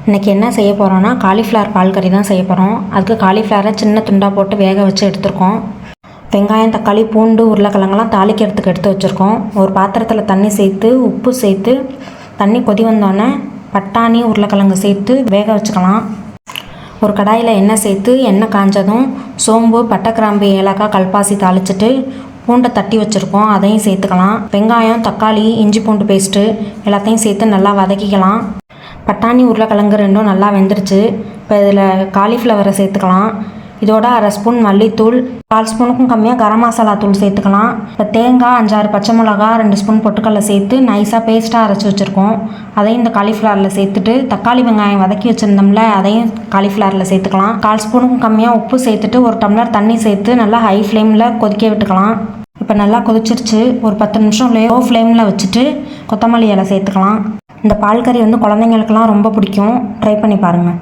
இன்றைக்கி என்ன செய்ய போகிறோன்னா காலிஃப்ளவர் பால் கறி தான் செய்ய போகிறோம். அதுக்கு காலிஃப்ளவரை சின்ன துண்டாக போட்டு வேக வச்சு எடுத்துருக்கோம். வெங்காயம், தக்காளி, பூண்டு, உருளைக்கிழங்கெல்லாம் தாளிக்கிறதுக்கு எடுத்து வச்சுருக்கோம். ஒரு பாத்திரத்தில் தண்ணி சேர்த்து உப்பு சேர்த்து தண்ணி கொதி வந்தோடனே பட்டாணி, உருளைக்கிழங்கு சேர்த்து வேக வச்சுக்கலாம். ஒரு கடாயில் எண்ணெய் சேர்த்து எண்ணெய் காஞ்சதும் சோம்பு, பட்டை, கிராம்பு, ஏலக்காய், கல்பாசி தாளிச்சிட்டு பூண்டை தட்டி வச்சுருக்கோம், அதையும் சேர்த்துக்கலாம். வெங்காயம், தக்காளி, இஞ்சி பூண்டு பேஸ்ட்டு எல்லாத்தையும் சேர்த்து நல்லா வதக்கிக்கலாம். பட்டாணி, உருளைக்கிழங்கு ரெண்டும் நல்லா வெந்துருச்சு. இப்போ இதில் காலிஃப்ளவரை சேர்த்துக்கலாம். இதோட 1/2 ஸ்பூன் மல்லித்தூள், 1/4 ஸ்பூனுக்கும் கம்மியாக கரம் மசாலா தூள் சேர்த்துக்கலாம். இப்போ தேங்காய், 5-6 பச்சை மிளகா, 2 ஸ்பூன் பொட்டுக்கடலை சேர்த்து நைஸாக பேஸ்ட்டாக அரைச்சி வச்சுருக்கோம். அதையும் இந்த காலிஃப்ளவரில் சேர்த்துட்டு தக்காளி, வெங்காயம் வதக்கி வச்சுருந்தோம்ல, அதையும் காலிஃப்ளவரில் சேர்த்துக்கலாம். 1/4 ஸ்பூனுக்கும் கம்மியாக உப்பு சேர்த்துட்டு 1 டம்ளர் தண்ணி சேர்த்து நல்லா ஹை ஃப்ளேமில் கொதிக்க விட்டுக்கலாம். இப்போ நல்லா கொதிச்சிருச்சு. ஒரு 10 நிமிஷம் லோ ஃப்ளேமில் வச்சுட்டு கொத்தமல்லி இலை சேர்த்துக்கலாம். இந்த பால் கறி குழந்தைங்களுக்கெல்லாம் ரொம்ப பிடிக்கும். ட்ரை பண்ணி பாருங்கள்.